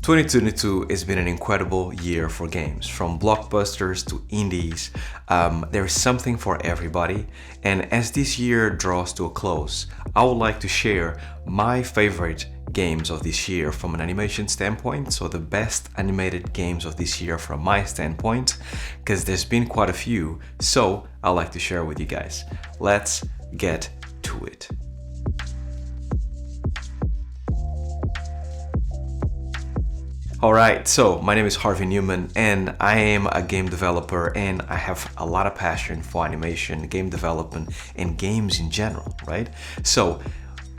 2022 has been an incredible year for games, from blockbusters to indies. There is something for everybody, and as this year draws to a close, I would like to share my favorite games of this year from an animation standpoint, so the best animated games of this year from my standpoint, because there's been quite a few, so I'd like to share with you guys. Let's get to it. Alright, so my name is Harvey Newman and I am a game developer and I have a lot of passion for animation, game development, and games in general, right? So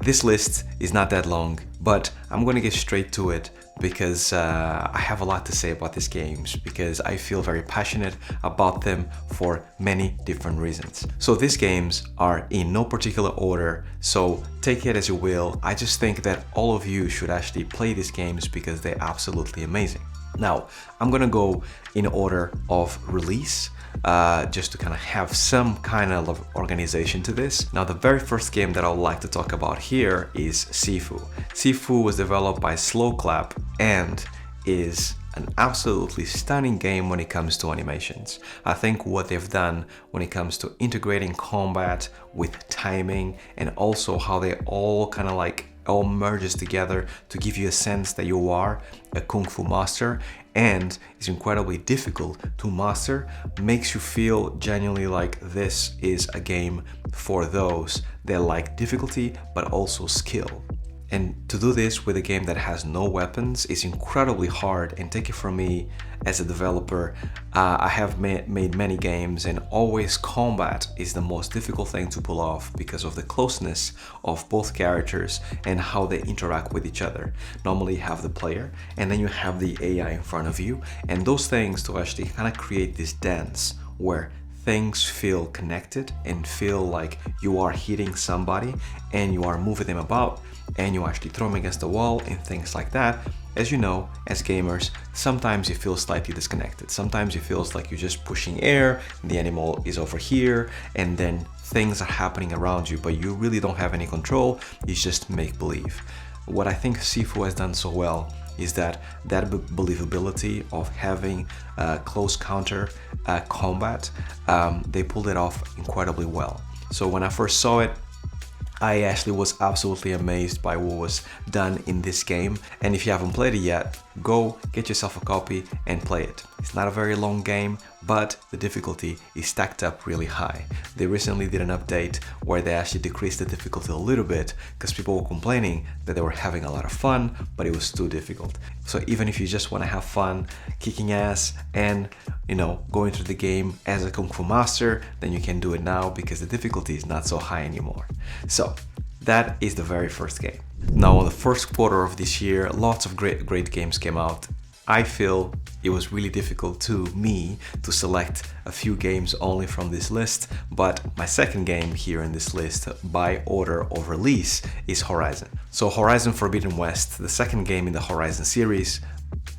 this list is not that long, but I'm gonna get straight to it because I have a lot to say about these games because I feel very passionate about them for many different reasons. So these games are in no particular order, so take it as you will. I just think that all of you should actually play these games because they're absolutely amazing. Now, I'm gonna go in order of release, just to kind of have some kind of organization to this. Now, the very first game that I would like to talk about here is SIFU. SIFU was developed by Slow Clap and is an absolutely stunning game when it comes to animations. I think what they've done when it comes to integrating combat with timing and also how they all kind of like all merges together to give you a sense that you are a kung fu master and is incredibly difficult to master, makes you feel genuinely like this is a game for those that like difficulty but also skill. And to do this with a game that has no weapons is incredibly hard, and take it from me as a developer, I have made many games and always combat is the most difficult thing to pull off because of the closeness of both characters and how they interact with each other. Normally you have the player and then you have the AI in front of you, and those things to actually kind of create this dance where things feel connected and feel like you are hitting somebody and you are moving them about and you actually throw them against the wall and things like that. As you know, as gamers, sometimes you feel slightly disconnected. Sometimes it feels like you're just pushing air, the animal is over here, and then things are happening around you, but you really don't have any control, it's just make-believe. What I think SIFU has done so well is that believability of having close counter combat, they pulled it off incredibly well. So when I first saw it, I actually was absolutely amazed by what was done in this game, and if you haven't played it yet, go get yourself a copy and play it. It's not a very long game, but the difficulty is stacked up really high. They recently did an update where they actually decreased the difficulty a little bit because people were complaining that they were having a lot of fun, but it was too difficult. So even if you just want to have fun, kicking ass and going through the game as a Kung Fu master, then you can do it now because the difficulty is not so high anymore. So that is the very first game. Now, in the first quarter of this year, lots of great games came out. I feel it was really difficult to me to select a few games only from this list, but my second game here in this list by order of release is Horizon. So Horizon Forbidden West, the second game in the Horizon series,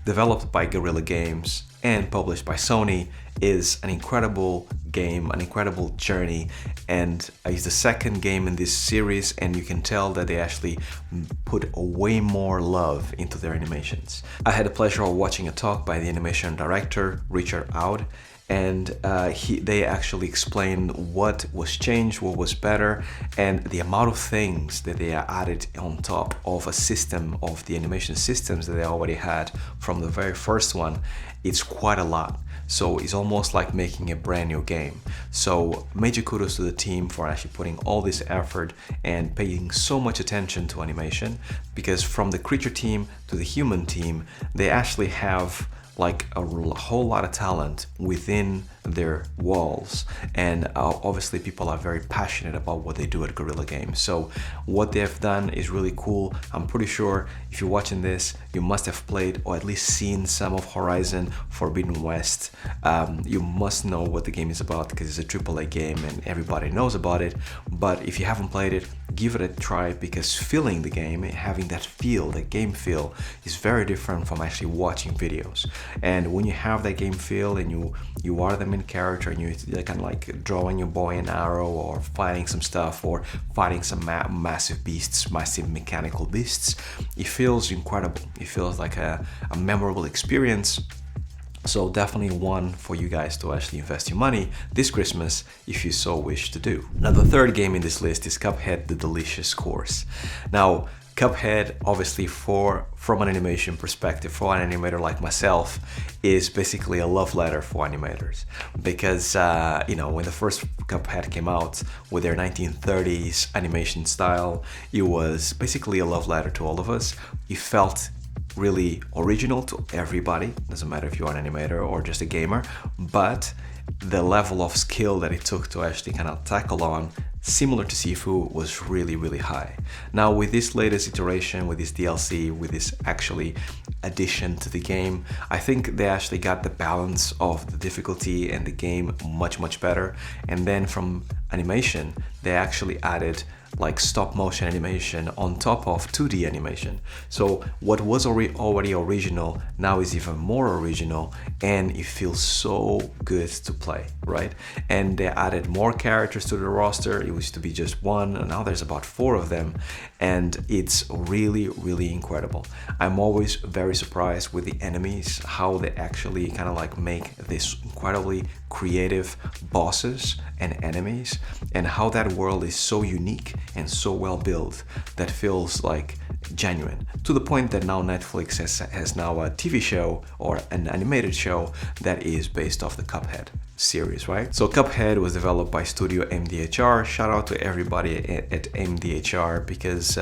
developed by Guerrilla Games and published by Sony, is an incredible game, an incredible journey, and is the second game in this series, and you can tell that they actually put way more love into their animations. I had the pleasure of watching a talk by the animation director, Richard Aud, and they actually explained what was changed, what was better, and the amount of things that they added on top of a system of the animation systems that they already had from the very first one. It's quite a lot. So it's almost like making a brand new game. So major kudos to the team for actually putting all this effort and paying so much attention to animation, because from the creature team to the human team, they actually have like a whole lot of talent within their walls, and obviously people are very passionate about what they do at Guerrilla Games. So what they have done is really cool. I'm pretty sure if you're watching this, you must have played or at least seen some of Horizon Forbidden West. You must know what the game is about because it's a AAA game and everybody knows about it. But if you haven't played it, give it a try, because feeling the game, having that feel, that game feel, is very different from actually watching videos. And when you have that game feel and you are the main main character and you're kind of like drawing your bow and arrow or fighting some stuff or fighting some massive beasts, massive mechanical beasts, it feels incredible. It feels like a memorable experience. So definitely one for you guys to actually invest your money this Christmas if you so wish to do. Now the third game in this list is Cuphead: The Delicious Course. Now Cuphead, obviously from an animation perspective, for an animator like myself, is basically a love letter for animators. Because, when the first Cuphead came out with their 1930s animation style, it was basically a love letter to all of us. It felt really original to everybody, doesn't matter if you're an animator or just a gamer, but the level of skill that it took to actually kind of tackle on, similar to SIFU, was really, really high. Now with this latest iteration, with this DLC, with this actually addition to the game, I think they actually got the balance of the difficulty and the game much, much better. And then from animation, they actually added like stop motion animation on top of 2D animation. So what was already original now is even more original, and it feels so good to play, right? And they added more characters to the roster. It used to be just one, and now there's about 4 of them, and it's really, really incredible. I'm always very surprised with the enemies, how they actually kind of like make this incredibly creative bosses and enemies, and how that world is so unique and so well built that feels like genuine, to the point that now Netflix has now a TV show or an animated show that is based off the Cuphead series, right? So Cuphead was developed by Studio MDHR. Shout out to everybody at MDHR because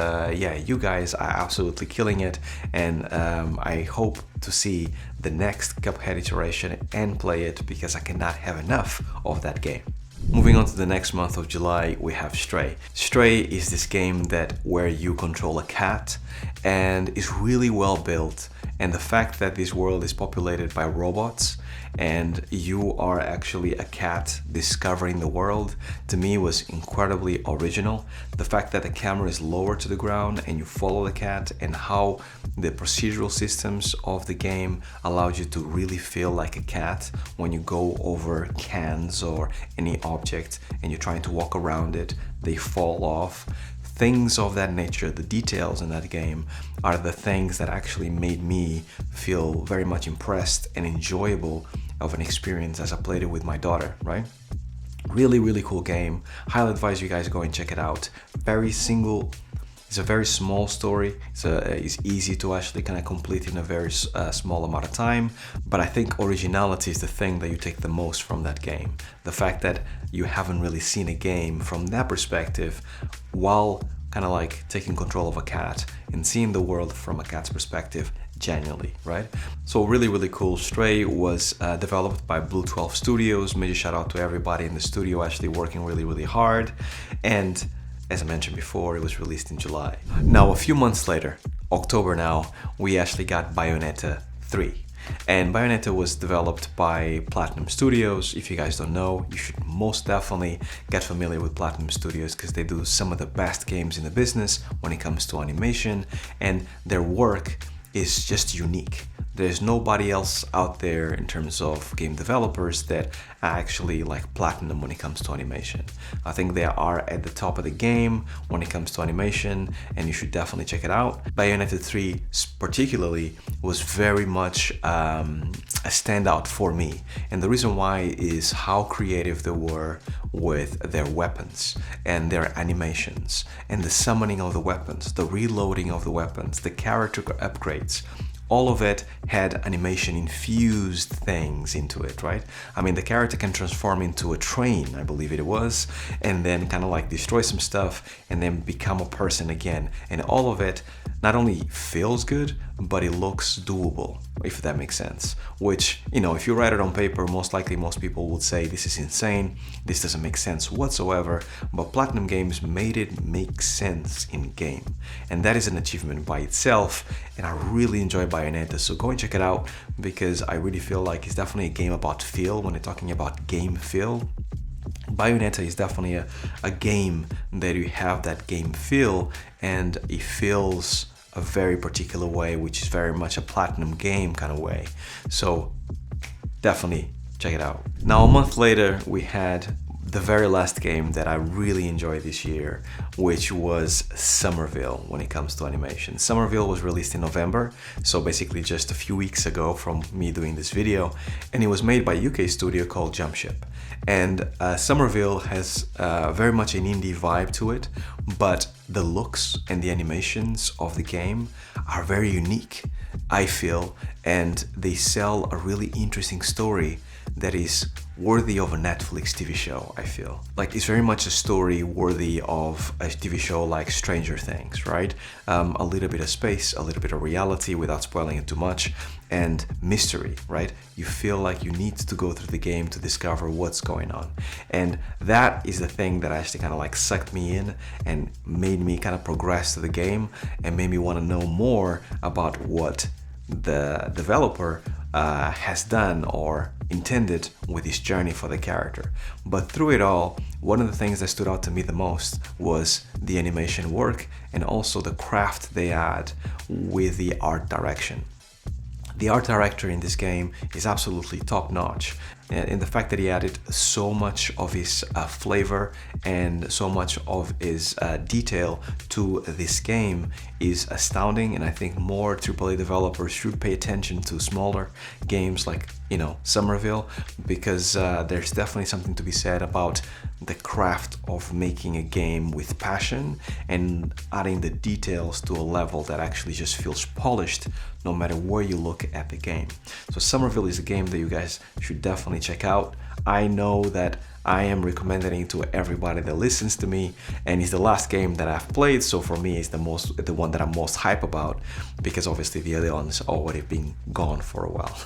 you guys are absolutely killing it, and I hope to see the next Cuphead iteration and play it because I cannot have enough of that game. Moving on to the next month of July, we have Stray. Stray is this game where you control a cat and is really well built, and the fact that this world is populated by robots and you are actually a cat discovering the world, to me was incredibly original. The fact that the camera is lower to the ground and you follow the cat, and how the procedural systems of the game allowed you to really feel like a cat when you go over cans or any object and you're trying to walk around it, they fall off. Things of that nature, the details in that game, are the things that actually made me feel very much impressed and enjoyable of an experience as I played it with my daughter, right? Really, really cool game. Highly advise you guys go and check it out. It's a very small story. It's easy to actually kind of complete in a very small amount of time. But I think originality is the thing that you take the most from that game. The fact that you haven't really seen a game from that perspective while kind of like taking control of a cat and seeing the world from a cat's perspective genuinely, right? So really, really cool. Stray was developed by Blue 12 Studios. Major shout out to everybody in the studio actually working really, really hard. And as I mentioned before, it was released in July. Now, a few months later, October now, we actually got Bayonetta 3. And Bayonetta was developed by Platinum Studios. If you guys don't know, you should most definitely get familiar with Platinum Studios because they do some of the best games in the business when it comes to animation, and their work is just unique. There's nobody else out there in terms of game developers that are actually like Platinum when it comes to animation. I think they are at the top of the game when it comes to animation, and you should definitely check it out. Bayonetta 3 particularly was very much a standout for me, and the reason why is how creative they were with their weapons and their animations and the summoning of the weapons, the reloading of the weapons, the character upgrades. All of it had animation infused things into it, right? I mean, the character can transform into a train, I believe it was, and then kind of like destroy some stuff and then become a person again. And all of it not only feels good, but it looks doable, if that makes sense. Which, if you write it on paper, most likely most people would say this is insane, this doesn't make sense whatsoever, but Platinum Games made it make sense in game. And that is an achievement by itself, and I really enjoy Bayonetta, so go and check it out, because I really feel like it's definitely a game about feel. When you're talking about game feel, Bayonetta is definitely a game that you have that game feel, and it feels a very particular way, which is very much a Platinum game kind of way. So definitely check it out. Now, a month later, we had the very last game that I really enjoyed this year, which was Sommerville when it comes to animation. Sommerville was released in November, so basically just a few weeks ago from me doing this video, and it was made by a UK studio called Jumpship. And Sommerville has very much an indie vibe to it, but the looks and the animations of the game are very unique, I feel, and they sell a really interesting story that is worthy of a Netflix TV show, I feel. Like, it's very much a story worthy of a TV show like Stranger Things, right? A little bit of space, a little bit of reality without spoiling it too much, and mystery, right? You feel like you need to go through the game to discover what's going on. And that is the thing that actually kind of like sucked me in and made me kind of progress to the game and made me want to know more about what the developer has done or intended with his journey for the character. But through it all, one of the things that stood out to me the most was the animation work and also the craft they had with the art direction. The art director in this game is absolutely top-notch, in the fact that he added so much of his flavor and so much of his detail to this game is astounding, and I think more AAA developers should pay attention to smaller games like, Sommerville, because there's definitely something to be said about the craft of making a game with passion and adding the details to a level that actually just feels polished no matter where you look at the game. So Sommerville is a game that you guys should definitely check out. I know that I am recommending it to everybody that listens to me, and it's the last game that I've played, so for me it's the one that I'm most hype about, because obviously the other ones already been gone for a while.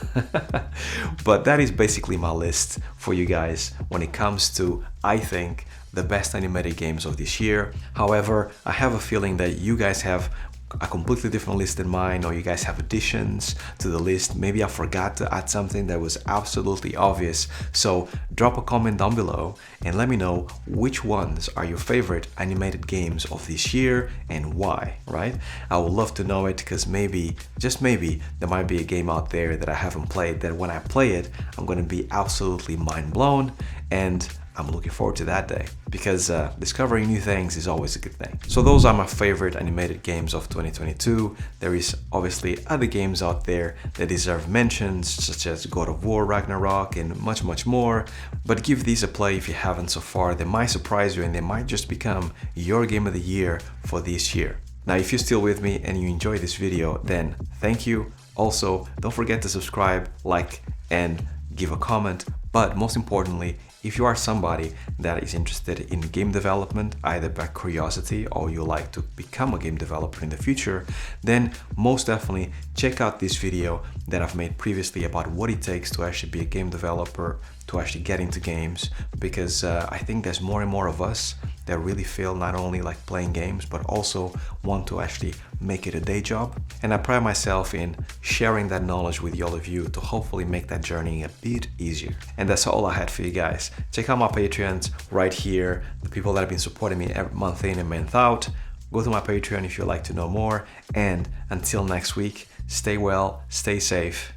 But that is basically my list for you guys when it comes to, I think, the best animated games of this year. However, I have a feeling that you guys have a completely different list than mine, or you guys have additions to the list. Maybe I forgot to add something that was absolutely obvious. So drop a comment down below and let me know which ones are your favorite animated games of this year and why, right? I would love to know it, because maybe, just maybe, there might be a game out there that I haven't played that when I play it, I'm going to be absolutely mind blown, and I'm looking forward to that day, because discovering new things is always a good thing. So those are my favorite animated games of 2022. There is obviously other games out there that deserve mentions, such as God of War, Ragnarok, and much, much more. But give these a play if you haven't so far. They might surprise you and they might just become your game of the year for this year. Now, if you're still with me and you enjoyed this video, then thank you. Also, don't forget to subscribe, like, and give a comment. But most importantly, if you are somebody that is interested in game development, either by curiosity or you like to become a game developer in the future, then most definitely check out this video that I've made previously about what it takes to actually be a game developer, to actually get into games, because I think there's more and more of us that really feel not only like playing games, but also want to actually make it a day job. And I pride myself in sharing that knowledge with all of you to hopefully make that journey a bit easier. And that's all I had for you guys. Check out my Patreons right here, the people that have been supporting me every month in and month out. Go to my Patreon if you'd like to know more. And until next week, stay well, stay safe.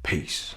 Peace.